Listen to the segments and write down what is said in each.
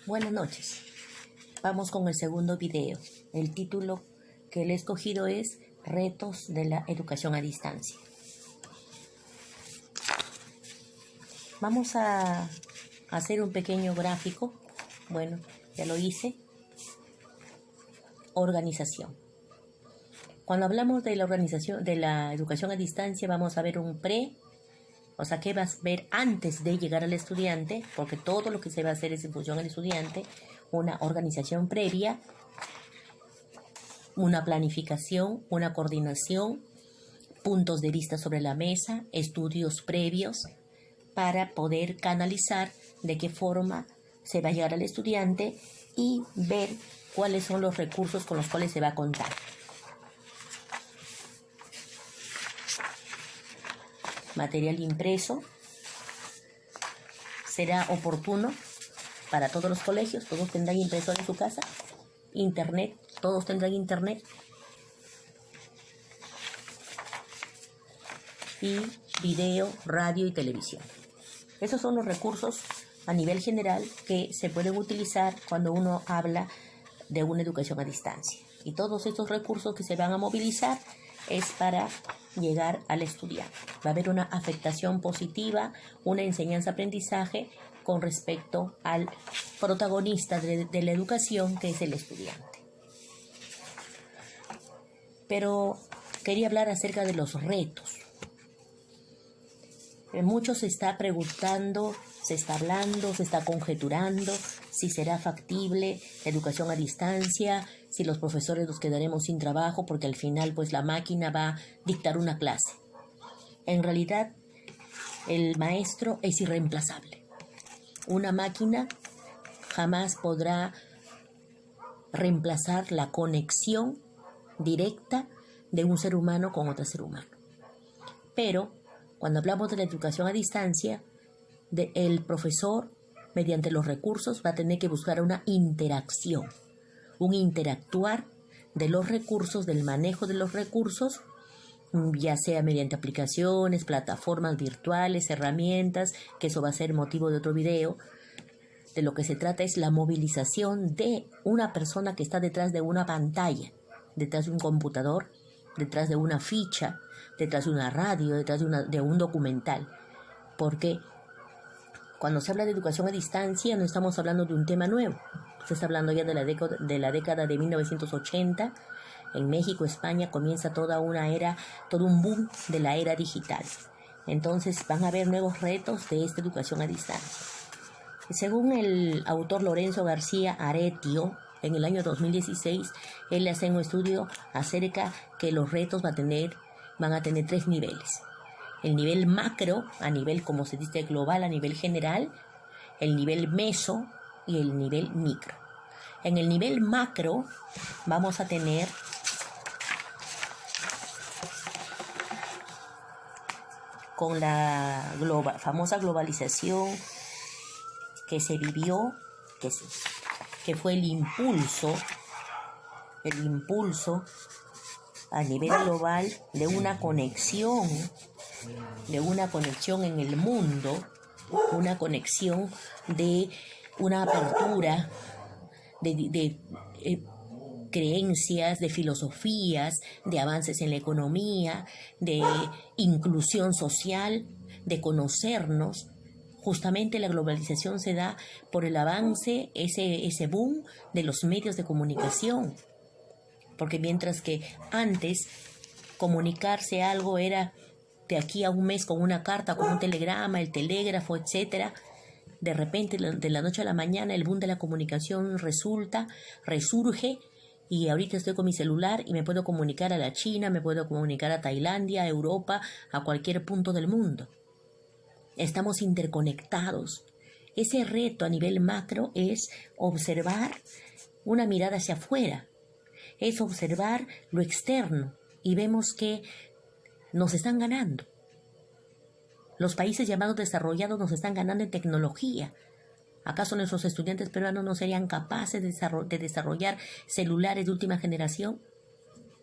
Buenas noches. Vamos con el segundo video. El título que le he escogido es Retos de la educación a distancia. Vamos a hacer un pequeño gráfico. Bueno, ya lo hice. Organización. Cuando hablamos de la organización de la educación a distancia, vamos a ver un pre. O sea, ¿qué vas a ver antes de llegar al estudiante? Porque todo lo que se va a hacer es en función al estudiante. Una organización previa, una planificación, una coordinación, puntos de vista sobre la mesa, estudios previos para poder canalizar de qué forma se va a llegar al estudiante y ver cuáles son los recursos con los cuales se va a contar. Material impreso será oportuno para todos los colegios, todos tendrán impresora en su casa. Internet, todos tendrán internet. Y video, radio y televisión. Esos son los recursos a nivel general que se pueden utilizar cuando uno habla de una educación a distancia. Y todos estos recursos que se van a movilizar es para llegar al estudiante. Va a haber una afectación positiva, una enseñanza-aprendizaje con respecto al protagonista de la educación, que es el estudiante. Pero quería hablar acerca de los retos. Mucho se está preguntando, se está hablando, se está conjeturando si será factible la educación a distancia, si los profesores nos quedaremos sin trabajo porque al final pues la máquina va a dictar una clase. En realidad el maestro es irreemplazable. Una máquina jamás podrá reemplazar la conexión directa de un ser humano con otro ser humano. Pero cuando hablamos de la educación a distancia, el profesor, mediante los recursos, va a tener que buscar una interacción, un interactuar de los recursos, del manejo de los recursos, ya sea mediante aplicaciones, plataformas virtuales, herramientas, que eso va a ser motivo de otro video. De lo que se trata es la movilización de una persona que está detrás de una pantalla, detrás de un computador, detrás de una ficha, detrás de una radio, detrás de un documental. Porque cuando se habla de educación a distancia no estamos hablando de un tema nuevo. Se está hablando ya de la década de 1980. En México, España, comienza toda una era, todo un boom de la era digital. Entonces van a haber nuevos retos de esta educación a distancia. Según el autor Lorenzo García Aretio, en el año 2016, él hace un estudio acerca que los retos van a tener 3 niveles. El nivel macro, a nivel, como se dice, global, a nivel general, el nivel meso y el nivel micro. En el nivel macro vamos a tener con la famosa globalización que se vivió, que fue el impulso a nivel global de una conexión en el mundo, una conexión de una apertura de creencias, de filosofías, de avances en la economía, de inclusión social, de conocernos. Justamente la globalización se da por el avance, ese boom de los medios de comunicación. Porque mientras que antes comunicarse algo era de aquí a un mes con una carta, con un telegrama, el telégrafo, etc., de repente, de la noche a la mañana, el boom de la comunicación resurge, y ahorita estoy con mi celular y me puedo comunicar a la China, me puedo comunicar a Tailandia, a Europa, a cualquier punto del mundo. Estamos interconectados. Ese reto a nivel macro es observar una mirada hacia afuera, es observar lo externo y vemos que nos están ganando. Los países llamados desarrollados nos están ganando en tecnología. ¿Acaso nuestros estudiantes peruanos no serían capaces de desarrollar celulares de última generación?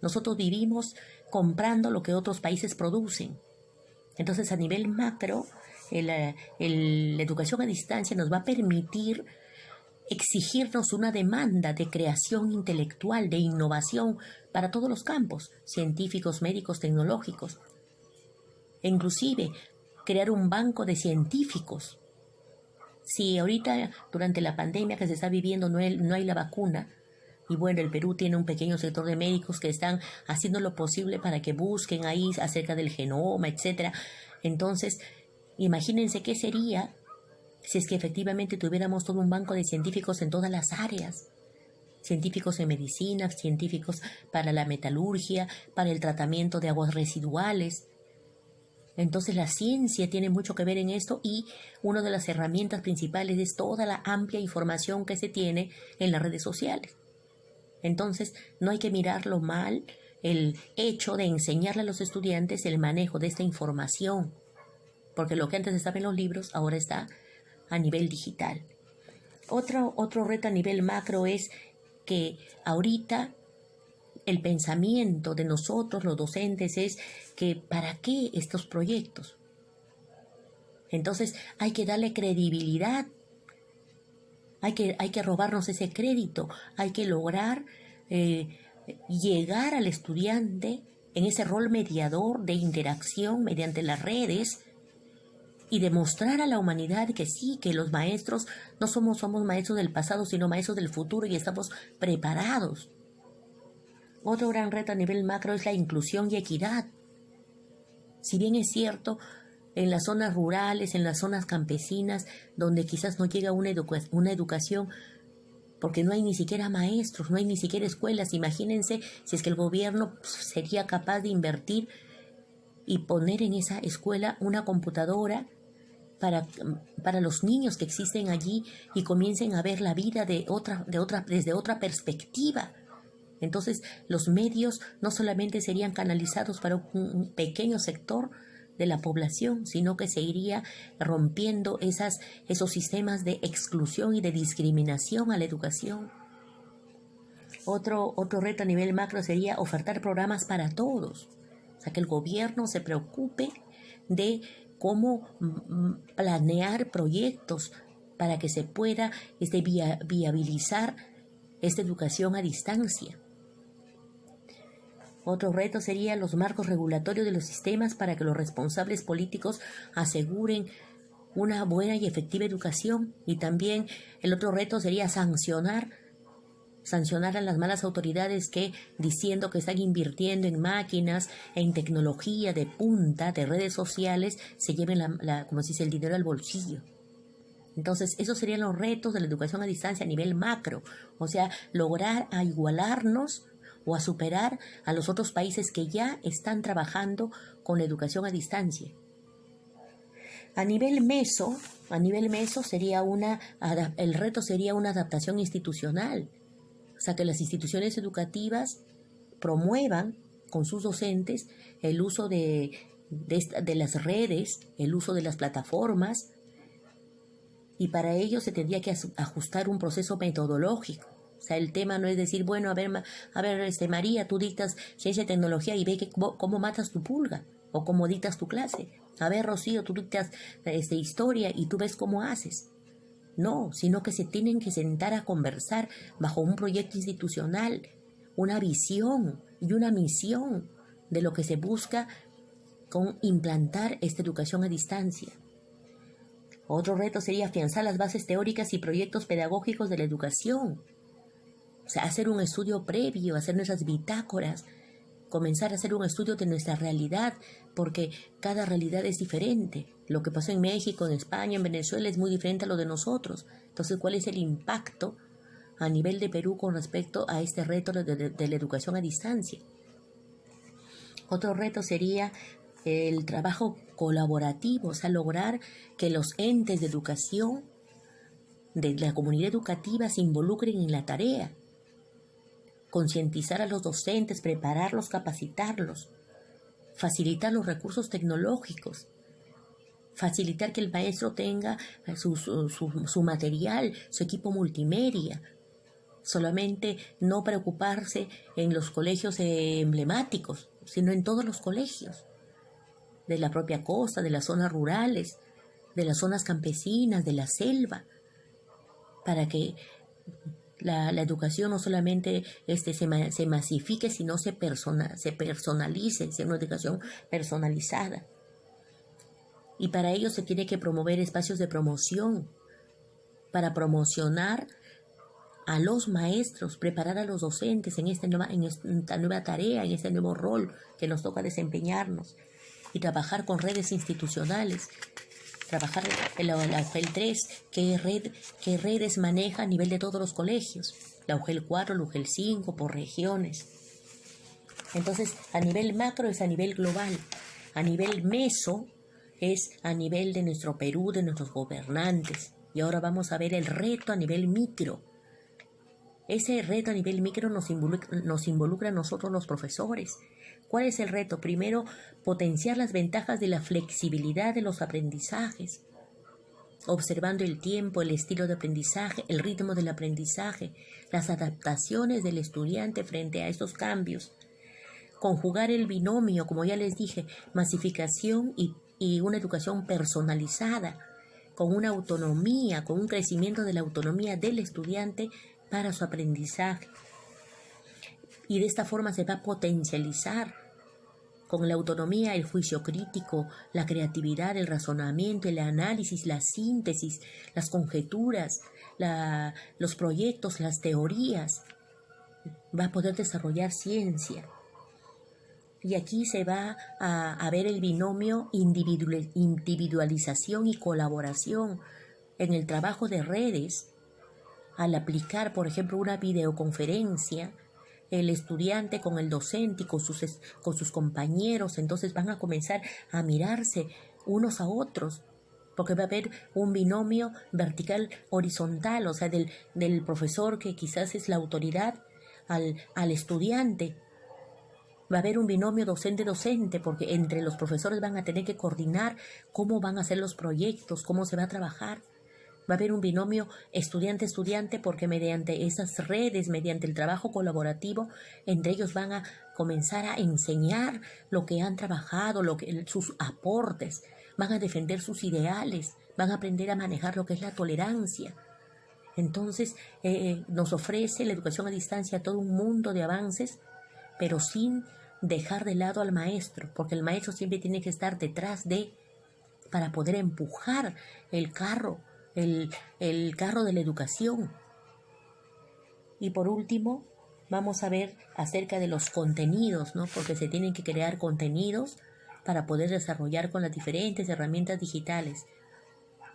Nosotros vivimos comprando lo que otros países producen. Entonces, a nivel macro, la educación a distancia nos va a permitir exigirnos una demanda de creación intelectual, de innovación para todos los campos, científicos, médicos, tecnológicos. E inclusive crear un banco de científicos. Si ahorita durante la pandemia que se está viviendo no hay la vacuna, y bueno, el Perú tiene un pequeño sector de médicos que están haciendo lo posible para que busquen ahí acerca del genoma, etcétera. Entonces, imagínense qué sería si es que efectivamente tuviéramos todo un banco de científicos en todas las áreas. Científicos en medicina, científicos para la metalurgia, para el tratamiento de aguas residuales. Entonces la ciencia tiene mucho que ver en esto y una de las herramientas principales es toda la amplia información que se tiene en las redes sociales. Entonces no hay que mirarlo mal el hecho de enseñarle a los estudiantes el manejo de esta información, porque lo que antes estaba en los libros ahora está a nivel digital. Otro reto a nivel macro es que ahorita el pensamiento de nosotros, los docentes, es que ¿para qué estos proyectos? Entonces hay que darle credibilidad, hay que robarnos ese crédito, hay que lograr llegar al estudiante en ese rol mediador de interacción mediante las redes y demostrar a la humanidad que sí, que los maestros no somos maestros del pasado, sino maestros del futuro y estamos preparados. Otro gran reto a nivel macro es la inclusión y equidad. Si bien es cierto, en las zonas rurales, en las zonas campesinas, donde quizás no llega una educación, porque no hay ni siquiera maestros, no hay ni siquiera escuelas. Imagínense si es que el gobierno sería capaz de invertir y poner en esa escuela una computadora para los niños que existen allí y comiencen a ver la vida desde otra perspectiva. Entonces, los medios no solamente serían canalizados para un pequeño sector de la población, sino que se iría rompiendo esos sistemas de exclusión y de discriminación a la educación. Otro reto a nivel macro sería ofertar programas para todos. O sea, que el gobierno se preocupe de cómo planear proyectos para que se pueda viabilizar esta educación a distancia. Otro reto sería los marcos regulatorios de los sistemas para que los responsables políticos aseguren una buena y efectiva educación. Y también el otro reto sería sancionar a las malas autoridades que, diciendo que están invirtiendo en máquinas, en tecnología de punta, de redes sociales, se lleven como se dice, el dinero al bolsillo. Entonces, esos serían los retos de la educación a distancia a nivel macro. O sea, lograr igualarnos o a superar a los otros países que ya están trabajando con la educación a distancia. A nivel meso sería el reto sería una adaptación institucional. O sea, que las instituciones educativas promuevan con sus docentes el uso de las redes, el uso de las plataformas, y para ello se tendría que ajustar un proceso metodológico. O sea, el tema no es decir, bueno, a ver, María, tú dictas ciencia y tecnología y ve cómo matas tu pulga o cómo dictas tu clase. A ver, Rocío, tú dictas historia y tú ves cómo haces. No, sino que se tienen que sentar a conversar bajo un proyecto institucional, una visión y una misión de lo que se busca con implantar esta educación a distancia. Otro reto sería afianzar las bases teóricas y proyectos pedagógicos de la educación. O sea, hacer un estudio previo, hacer nuestras bitácoras, comenzar a hacer un estudio de nuestra realidad, porque cada realidad es diferente. Lo que pasa en México, en España, en Venezuela es muy diferente a lo de nosotros. Entonces, ¿cuál es el impacto a nivel de Perú con respecto a este reto de la educación a distancia? Otro reto sería el trabajo colaborativo, o sea, lograr que los entes de educación, de la comunidad educativa, se involucren en la tarea. Concientizar a los docentes, prepararlos, capacitarlos, facilitar los recursos tecnológicos, facilitar que el maestro tenga su material, su equipo multimedia. Solamente no preocuparse en los colegios emblemáticos, sino en todos los colegios, de la propia costa, de las zonas rurales, de las zonas campesinas, de la selva. para que la educación no solamente se masifique, sino se personalice, sea una educación personalizada. Y para ello se tiene que promover espacios de promoción, para promocionar a los maestros, preparar a los docentes en esta nueva tarea, en este nuevo rol que nos toca desempeñarnos, y trabajar con redes institucionales, trabajar en la UGEL 3, qué redes maneja a nivel de todos los colegios, la UGEL 4, la UGEL 5, por regiones. Entonces, a nivel macro es a nivel global, a nivel meso es a nivel de nuestro Perú, de nuestros gobernantes. Y ahora vamos a ver el reto a nivel micro. Ese reto a nivel micro nos involucra a nosotros los profesores. ¿Cuál es el reto? Primero, potenciar las ventajas de la flexibilidad de los aprendizajes, observando el tiempo, el estilo de aprendizaje, el ritmo del aprendizaje, las adaptaciones del estudiante frente a estos cambios. Conjugar el binomio, como ya les dije, masificación y una educación personalizada, con una autonomía, con un crecimiento de la autonomía del estudiante para su aprendizaje. Y de esta forma se va a potencializar con la autonomía el juicio crítico, la creatividad, el razonamiento, el análisis, la síntesis, las conjeturas, los proyectos, las teorías. Va a poder desarrollar ciencia. Y aquí se va a ver el binomio individualización y colaboración en el trabajo de redes. Al aplicar, por ejemplo, una videoconferencia, el estudiante con el docente y con sus compañeros, entonces van a comenzar a mirarse unos a otros, porque va a haber un binomio vertical horizontal, o sea, del profesor que quizás es la autoridad al estudiante. Va a haber un binomio docente-docente, porque entre los profesores van a tener que coordinar cómo van a ser los proyectos, cómo se va a trabajar. Va a haber un binomio estudiante-estudiante, porque mediante esas redes, mediante el trabajo colaborativo, entre ellos van a comenzar a enseñar lo que han trabajado, sus aportes, van a defender sus ideales, van a aprender a manejar lo que es la tolerancia. Entonces, nos ofrece la educación a distancia todo un mundo de avances, pero sin dejar de lado al maestro, porque el maestro siempre tiene que estar detrás para poder empujar el carro de la educación. Y por último, vamos a ver acerca de los contenidos, ¿no? Porque se tienen que crear contenidos para poder desarrollar con las diferentes herramientas digitales.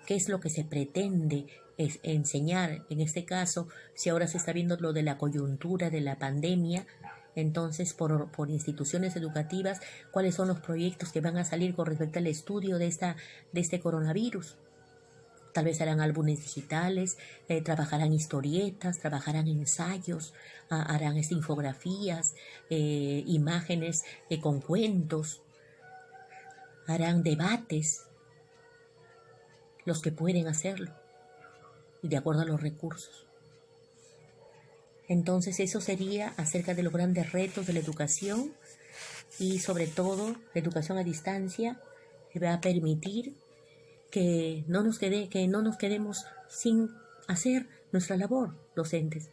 ¿Qué es lo que se pretende enseñar? En este caso, si ahora se está viendo lo de la coyuntura de la pandemia, entonces por instituciones educativas, ¿cuáles son los proyectos que van a salir con respecto al estudio de este coronavirus? Tal vez harán álbumes digitales, trabajarán historietas, trabajarán ensayos, harán infografías, imágenes con cuentos, harán debates, los que pueden hacerlo, y de acuerdo a los recursos. Entonces eso sería acerca de los grandes retos de la educación, y sobre todo la educación a distancia que va a permitir que no nos quedemos sin hacer nuestra labor docentes,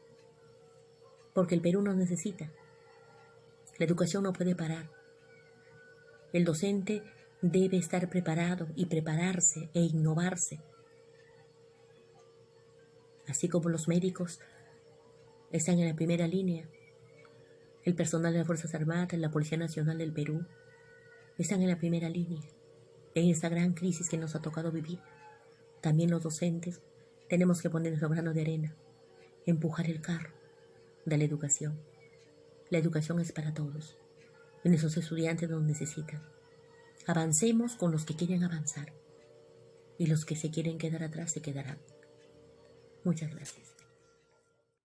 porque el Perú nos necesita. La educación no puede parar. El docente debe estar preparado y prepararse e innovarse, así como los médicos están en la primera línea, el personal de las Fuerzas Armadas, la Policía Nacional del Perú, están en la primera línea en esta gran crisis que nos ha tocado vivir. También los docentes tenemos que poner nuestro grano de arena, empujar el carro de la educación. La educación es para todos y nuestros estudiantes nos necesitan. Avancemos con los que quieren avanzar, y los que se quieren quedar atrás se quedarán. Muchas gracias.